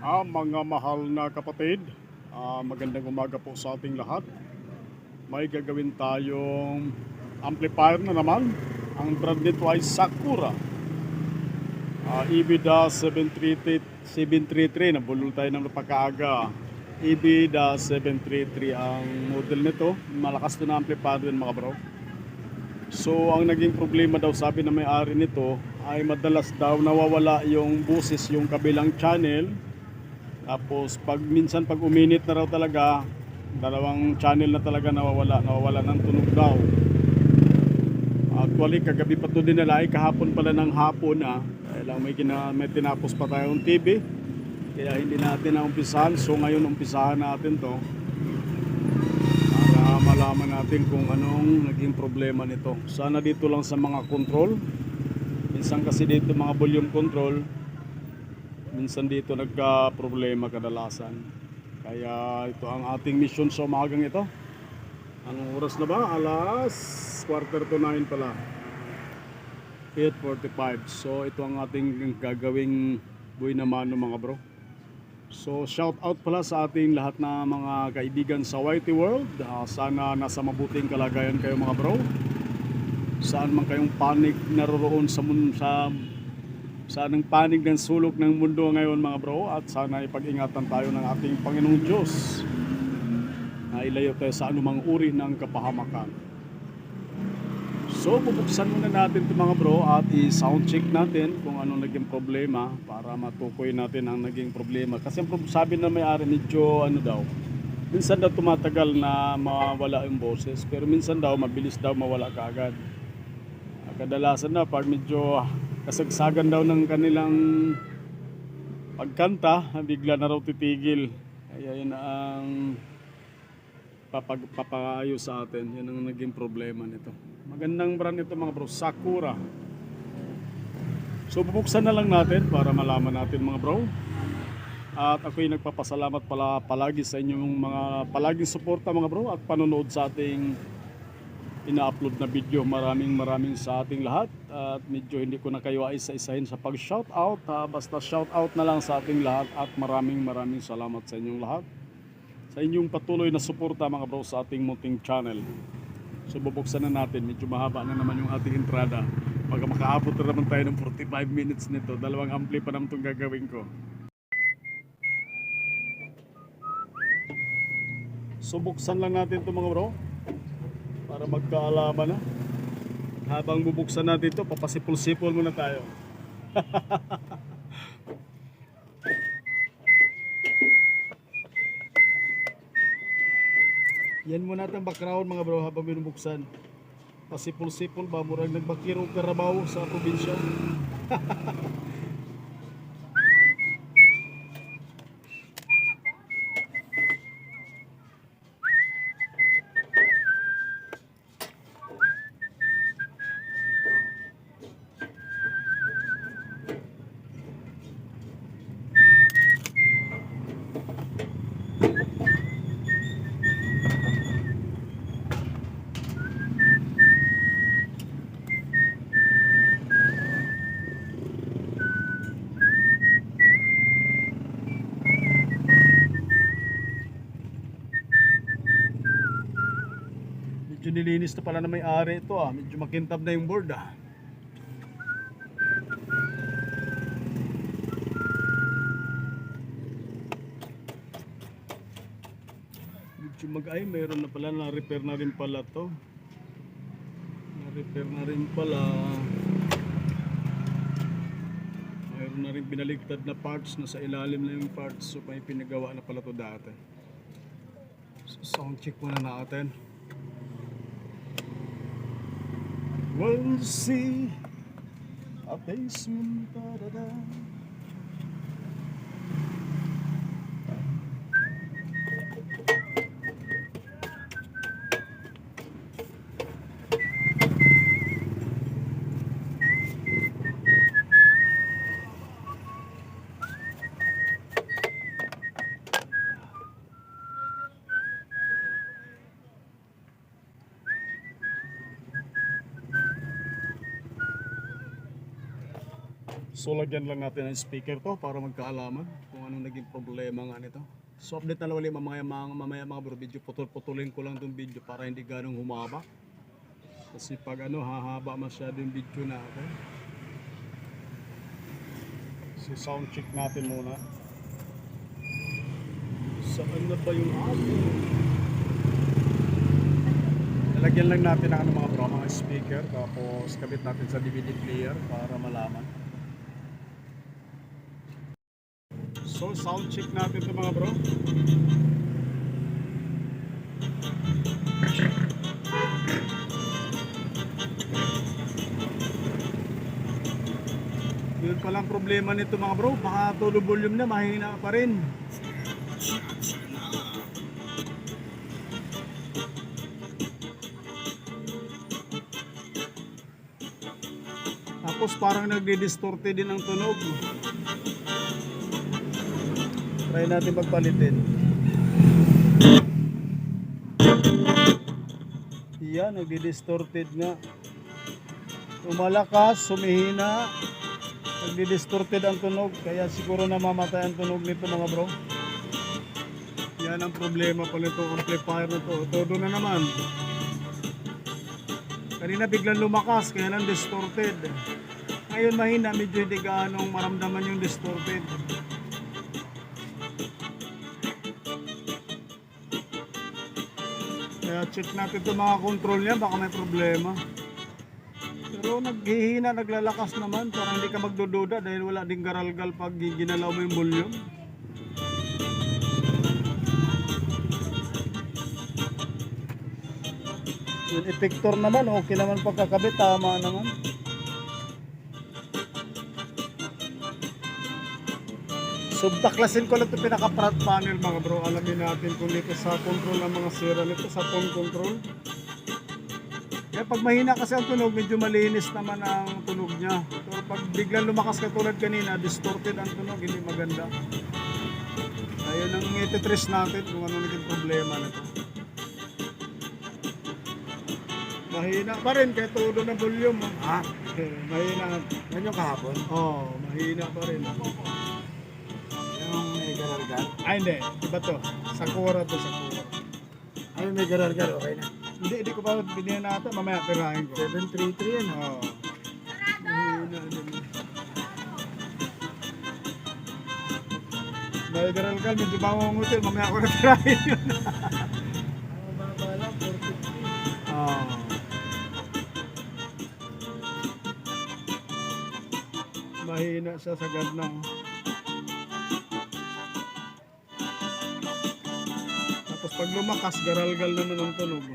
Mga mahal na kapatid, magandang umaga po sa ating lahat. May gagawin tayong amplifier na naman. Ang brand nito ay Sakura. EBDA 733, nabulol tayo ng napakaaga. EBDA 733 ang model nito. Malakas din na amplifier din mga bro. So ang naging problema daw, sabi na may-ari nito, ay madalas daw nawawala yung buses, yung kabilang channel. Tapos minsan pag uminit na raw talaga, dalawang channel na talaga nawawala ng tunog daw. Actually kagabi pa to dinala, ay kahapon pala ng hapon kaya lang may tinapos pa tayong TV, kaya hindi natin naumpisahan. So ngayon umpisahan natin to para malaman natin kung anong naging problema nito. Sana dito lang sa mga control, minsan kasi dito mga volume control, minsan dito nagka-problema kadalasan. Kaya ito ang ating mission sa umagang ito. Anong oras na ba? Alas 8:45 pala. 8:45. So ito ang ating gagawing buhay naman mga bro. So shout out pala sa ating lahat na mga kaibigan sa YT World. Sana nasa mabuting kalagayan kayo mga bro. Saan man kayong panig naroroon sa anong panig ng sulok ng mundo ngayon mga bro, at sana ipag-ingatan tayo ng ating Panginoong Diyos na ilayo tayo sa anumang uri ng kapahamakan. So bubuksan muna natin ito mga bro at i-sound check natin kung anong naging problema para matukoy natin ang naging problema. Kasi sabi na may-ari medyo minsan daw tumatagal na mawala yung boses, pero minsan daw mabilis daw mawala kaagad. Kadalasan na pag medyo kasagsagan daw ng kanilang pagkanta, bigla na raw titigil. Kaya yun ang papaayos sa atin. Yun ang naging problema nito. Magandang brand ito mga bro, Sakura. So bubuksan na lang natin para malaman natin mga bro. At ako'y nagpapasalamat palagi sa inyong mga palaging suporta mga bro at panonood sa ating ina-upload na video. Maraming sa ating lahat, at medyo hindi ko na kayo isa-isahin sa pag-shoutout, basta shoutout na lang sa ating lahat. At maraming salamat sa inyong lahat, sa inyong patuloy na suporta mga bro sa ating munting channel. So bubuksan na natin, medyo mahaba na naman yung ating entrada. Pag makaabot na naman tayo ng 45 minutes nito, dalawang ampli pa naman itong gagawin ko. So buksan lang natin ito mga bro para magkaalaman na. Habang bubuksan natin ito, papasipol-sipol muna tayo. Yan muna natin background mga bro habang binubuksan. Pasipol-sipol ba, murag nagbakiro Carabao sa probinsya. Medyo nilinis na pala na may-ari ito medyo makintab na yung board medyo mayroon na pala, na-repair na rin pala to. Na-repair na rin pala. Mayroon na rin binaligtad na parts, na sa ilalim na yung parts. So may pinagawa na pala to dati. So sound check muna natin. When you see a basement, da-da-da. So lagyan lang natin ng speaker to para magkaalaman kung anong naging problema nga nito. So update na lang ulit mamaya mga bro, video putulin ko lang tong video para hindi ganong humaba. Kasi pag hahaba masyado yung video natin. So sound check natin muna. Saan na ba yung audio? Lagyan lang natin ang mga bro, mga speaker, tapos kabit natin sa DVD player para malaman. So sound check natin ito mga bro. Yun palang problema nito mga bro, baka todo volume na mahina pa rin. Tapos parang nagdi-distorte din ang tunog. Try natin pagpalitin. Yan, nagdi-distorted nga. Umalakas, sumihina, nagdi-distorted ang tunog. Kaya siguro namamatay ang tunog nito mga bro. Yan ang problema pa nito, amplifier na to. Todo na naman. Kanina biglang lumakas, kaya lang distorted. Ngayon mahina, medyo hindi gaanong maramdaman yung distorted. Kaya check natin itong mga control niya, baka may problema. Pero naghihina, naglalakas naman, parang hindi ka magdududa dahil wala ding garalgal pag ginalaw mo yung volume. Yung effector naman, okay naman pagkakabit, tama naman. So baklasin ko lang ito pinaka-front panel mga bro. Alamin natin kung dito sa control ng mga sira nito, sa tone control. Kaya pag mahina kasi ang tunog, medyo malinis naman ang tunog niya. Pero pag biglang lumakas katulad kanina, distorted ang tunog, hindi maganda. Ayun ang ititrace natin kung ano naging problema nito. Mahina pa rin kahit todo na volume. Mahina. Yan yung kahapon? Oo, mahina pa rin. Yung may garargar? Ay hindi, iba to. Sakura to, Sakura. Ay, may garargar, okay na. Hindi ko pa binigyan natin, mamaya pirahin ko. 733 yan. Oo. Mahina din. May garalgal, medyo bangungutin, mamaya ko na pirahin yun. Ang baba lang, 450. Oo. Mahina siya sa ganda. Tapos pag lumakas, garalgal naman ang tunog.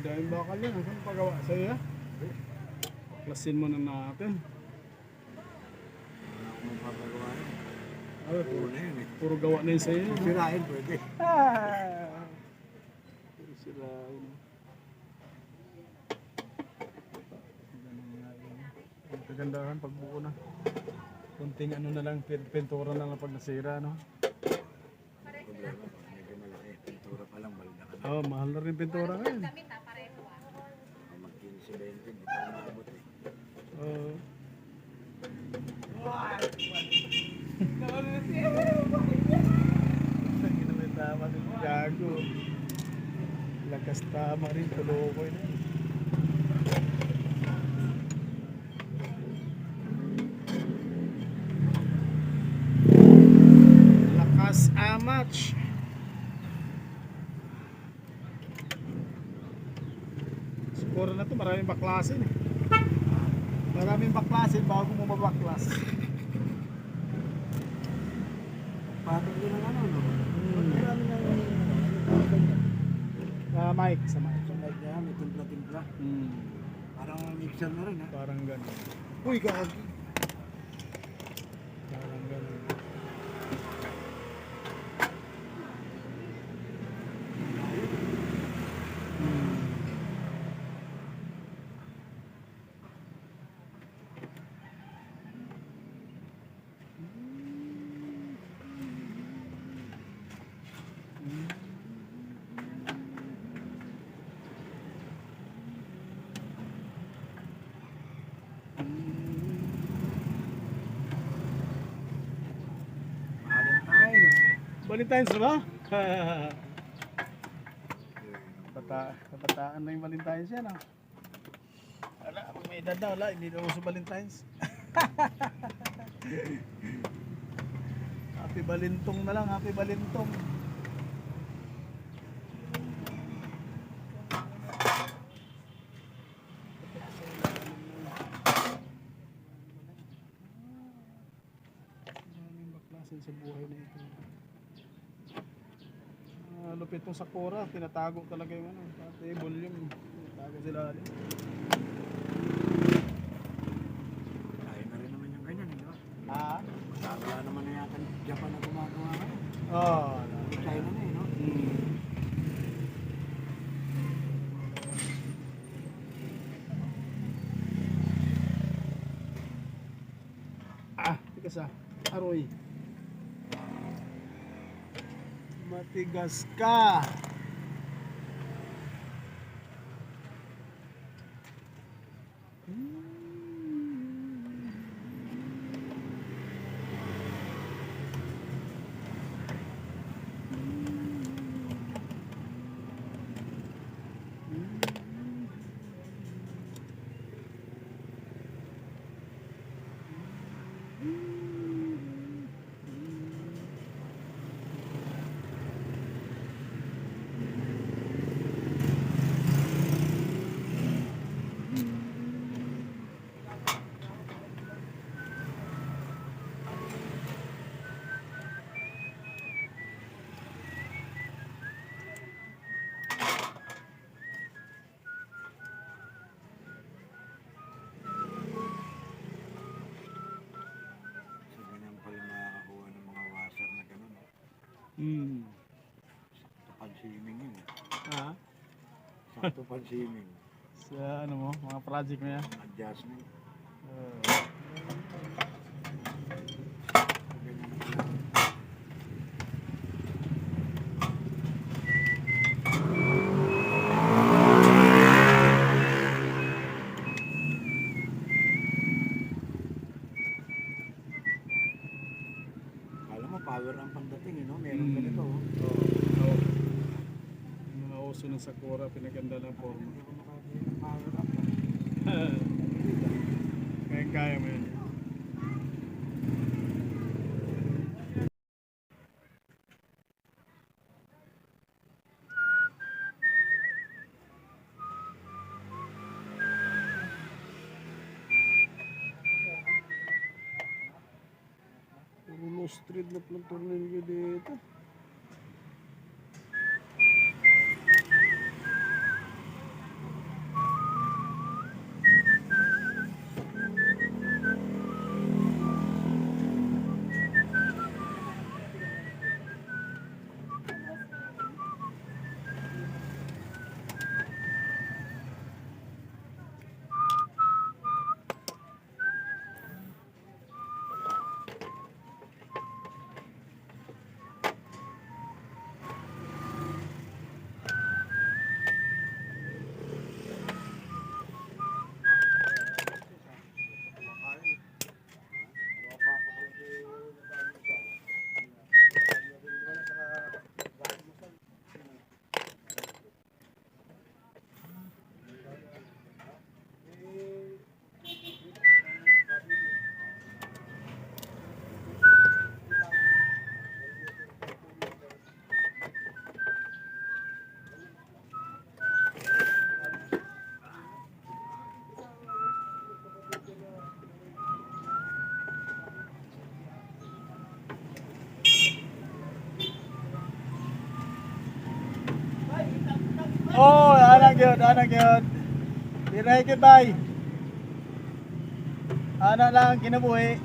Dahil bakal yan, saan pagawa sa'yo? Klasin mo na natin. Wala akong magpapagawa yan. Ay, Puro na yan eh. puro gawa na yun sa'yo. Sirain pwede. Puro sirain. Ang kagandahan pagbuo na. Kunting ano na lang, pintura na lang pag nasira, no? Problema pa, medyo malaki. Pintura pa lang, balda ka na. Oo, mahal na rin pintura ngayon. Mag 15-20, di pa maabot eh. Oo. Hindi naman tama din. Gago. Lakas tama rin, tulokoy na. Lakas amach. Siguro na to, maraming baklasin eh. Maraming baklasin bago mo mabaklas. Patong din ang ano, no? Marami na Mic sa mic. sa mic niya, may timpla-timpla. Parang mixer na rin ha. Parang gano'n. Uy, gagi. Parang gano'n. Valentine's na ba? Kabataan na yung Valentine's yan ah. Wala, pag may edad na wala, hindi na uso Valentine's. Happy Balintong na lang, Happy Balintong. Maraming baklasin sa buhay na ito. Lupit tong Sakura, tinatago talaga yung ano, pati volume, tinatago sila. Kaya na rin naman yung ganyan, di ba? Ha? Wala naman na yata Japan na gumagawa ka. Oo. China na eh, no? Tigas ah. Aroy. Matigas ka. So, ganyan pala makakakuha ng mga washer na gano'n. No? Sakto pan-swimming yun. Ha? Sakto pan-swimming. Sa ano mo, mga project mo yan? Adjustment. Uh, So, ganyan na pala. Alam mo, power ang pandating, no? Meron ganito. Oh. Yung mga uso ng Sakura, pinaganda ng forma. Hindi ko makakita ng power up. Kaya mo yun. Puro low street na pala tornilyo dito. Oh, anak yun, anak yun. Direct bay. Anak lang kinabuhi.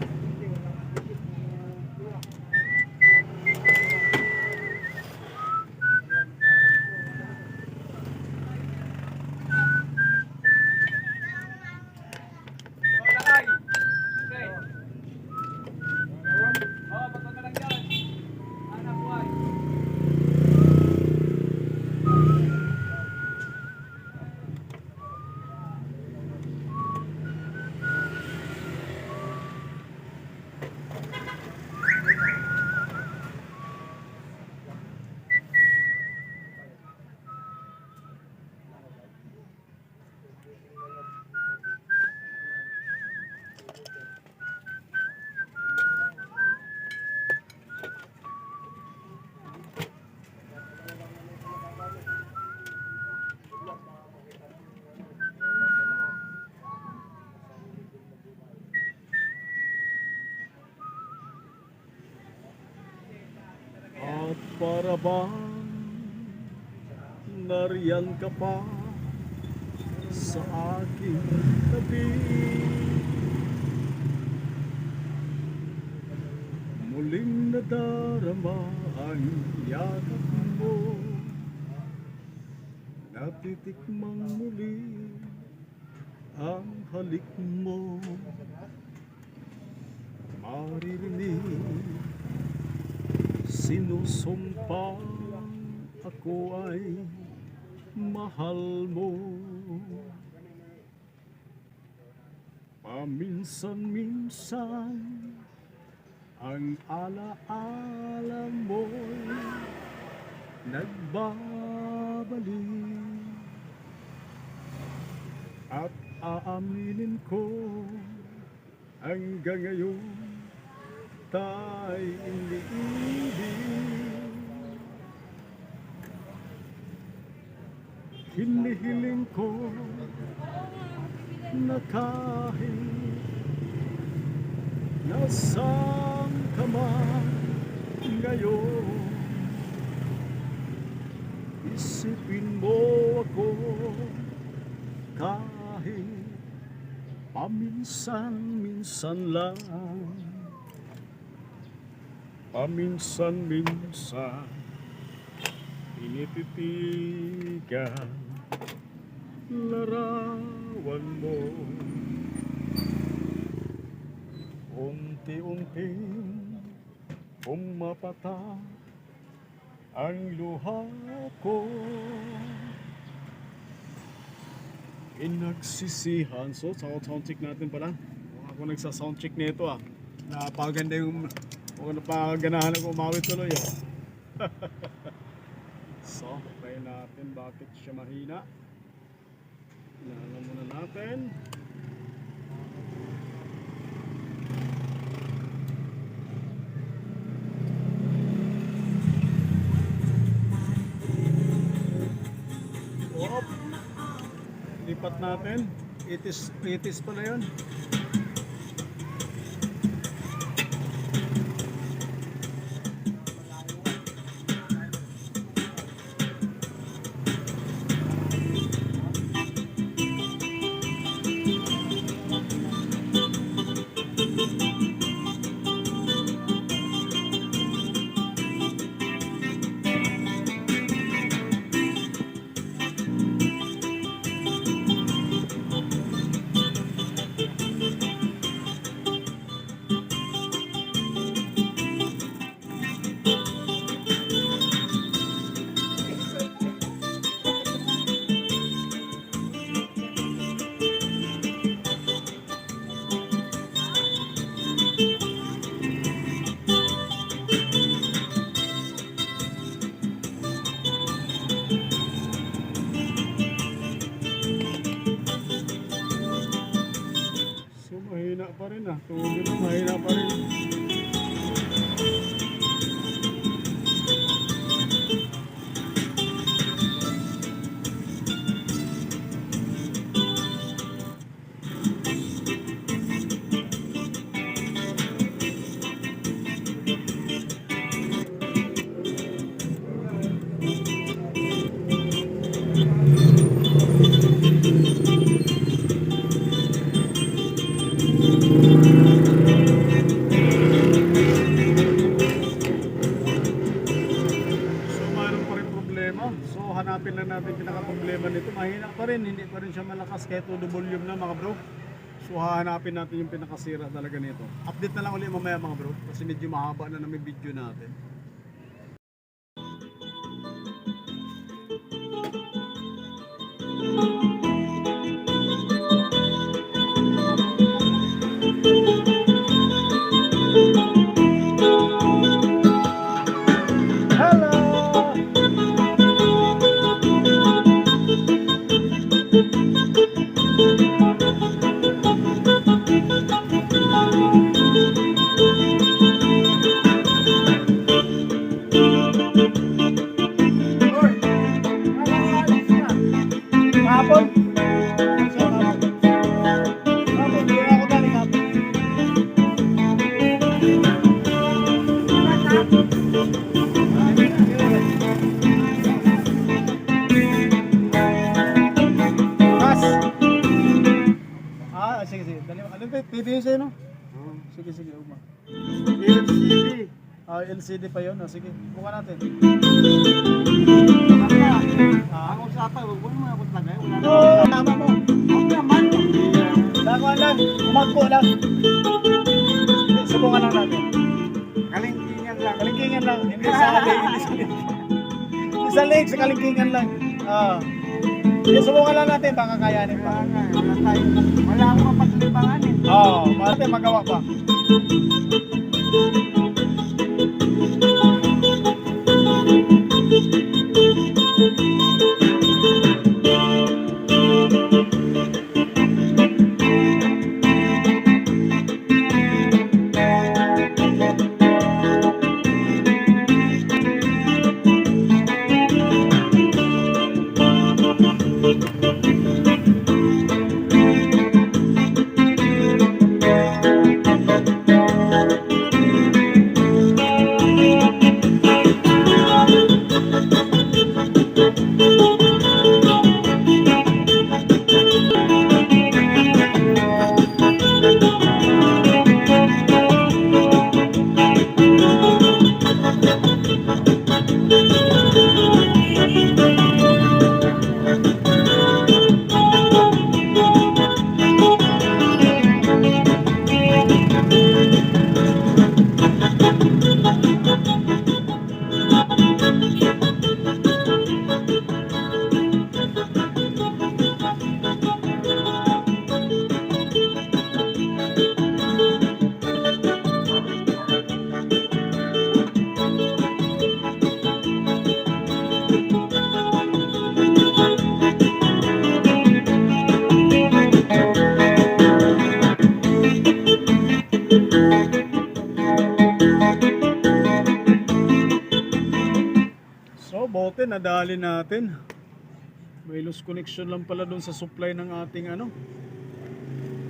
At para bang nariyan ka pa sa aking tabi, muling nadarama ang yakap mo, natitikmang muli ang halik mo, maririnig sinusumpang ako ay mahal mo. Paminsan-minsan ang alaala mo'y nagbabalik, at aaminin ko hanggang ngayon ta'y iniibig. Hinihiling ko na kahit nasaan ka man ngayon, isipin mo ako kahit paminsan-minsan lang. Paminsan-minsan tinititigan larawan mo, unti-unting pumapata ang luha ko, inagsisihan. So sound check natin pala. Ako nagsa-sound check nito ah. Napakaganda yung napakaganahan ako umawit tuloy ah. So, try natin bakit siya mahina. Inalam muna natin. Op. Lipat natin. Itis pala yun. Mahina pa rin ah. Tubig na mahina pa rin. So hanapin lang natin pinaka-problema nito. Mahina pa rin, hindi pa rin siya malakas kahit todo volume na mga bro. So hahanapin natin yung pinakasira talaga nito. Update na lang ulit mamaya mga bro kasi medyo mahaba na namin video natin. Sige, sige, ugma. LCD. LCD pa yun. Sige, buka natin. Ang usapan, huwag mo naman ako tagay. Wala na. Oo, tama mo. Huwag naman. Dakuan lang, umagpo lang. Subukan lang natin. Kalingkingan lang. Kalingkingan lang, hindi sa leg, hindi sa leg. Hindi sa leg, sa kalingkingan lang. Subukan lang natin, baka kayanin pa. Wala akong mapaglimbangan eh. Mati magawa pa. So, bote, nadali natin. May loose connection lang pala dun sa supply ng ating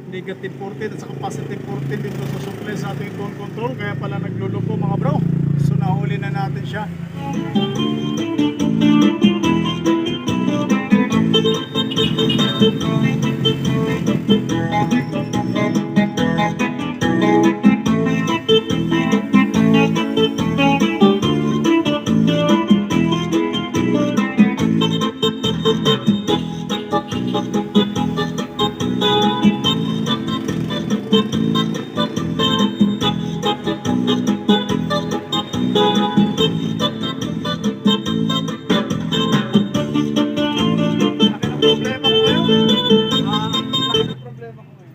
negative 14 at saka positive 14 dito sa supply sa ating tone control. Kaya pala nagluluko mga bro. So, nahuli na natin siya.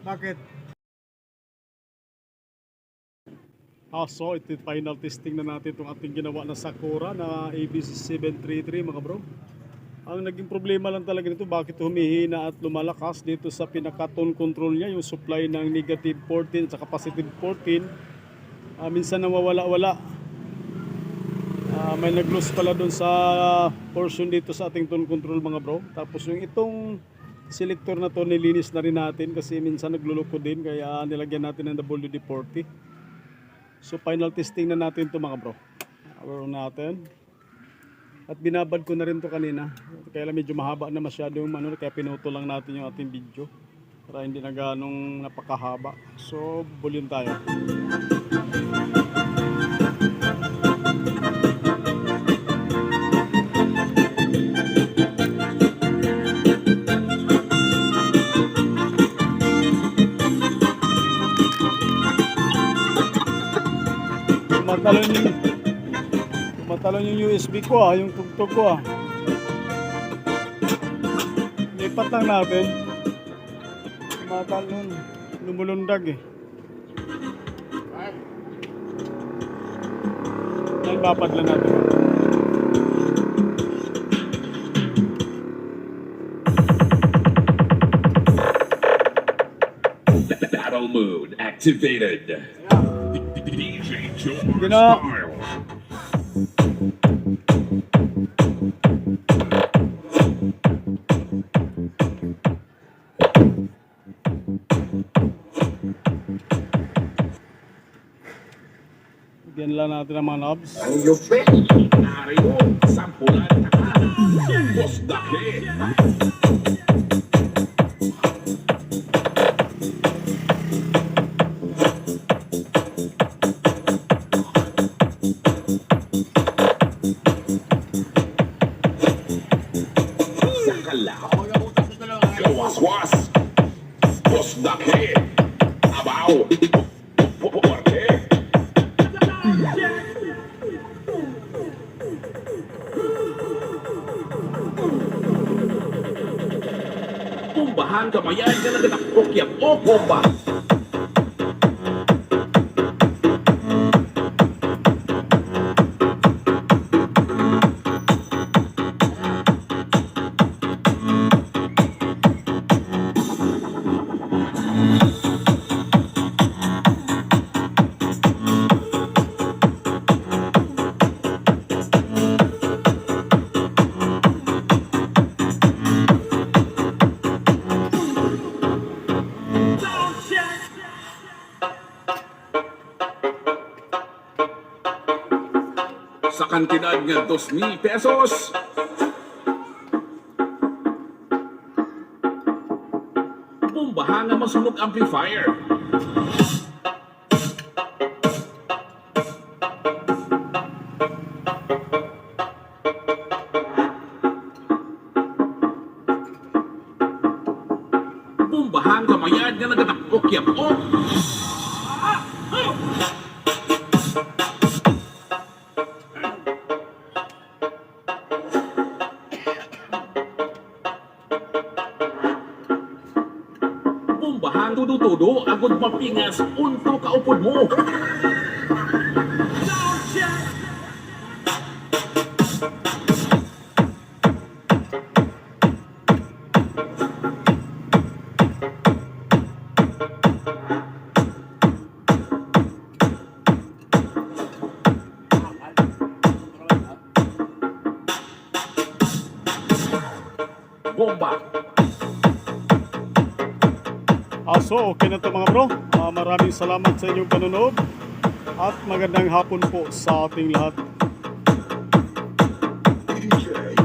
Bakit? So ito final testing na natin itong ating ginawa na Sakura na ABC733 mga bro. Ang naging problema lang talaga nito, bakit humihina at lumalakas dito sa pinaka-tone control niya, yung supply ng negative 14 at positive 14. Minsan nawawala-wala. May nag-lose pala dun sa portion dito sa ating tone control mga bro. Tapos yung itong selector na to nilinis na rin natin kasi minsan nagluluko din, kaya nilagyan natin ng WD-40. So final testing na natin to mga bro. Power on natin. At binabad ko na rin to kanina. Kaya lang medyo mahaba na masyado yung kaya pinuto lang natin yung ating video para hindi na ganong napakahaba. So volume tayo. Tumatalon yung USB ko yung tugtog ko Lipat lang natin. Tumatalon, lumulundag Yan, babad lang natin. Battle mode activated. DJ Joe Gina. Style. Bigyan lang natin ang mga knobs. Ang yupit, nariyo, sampulan na Boss Dake. Boss Dake. Abaw. Puwerte. Kumbahan kamayan ka na kinakokyak o kumba. Sa kantidad nga 2,000 pesos. Bumbahan nga masunog amplifier. Bumbahan kamayad nga nagatakok-yapok. Bumbahan tudo-tudo agod mapingas unto kaupod mo. Bomba. So okay na to mga bro. Maraming salamat sa inyong panonood at magandang hapon po sa ating lahat. DJ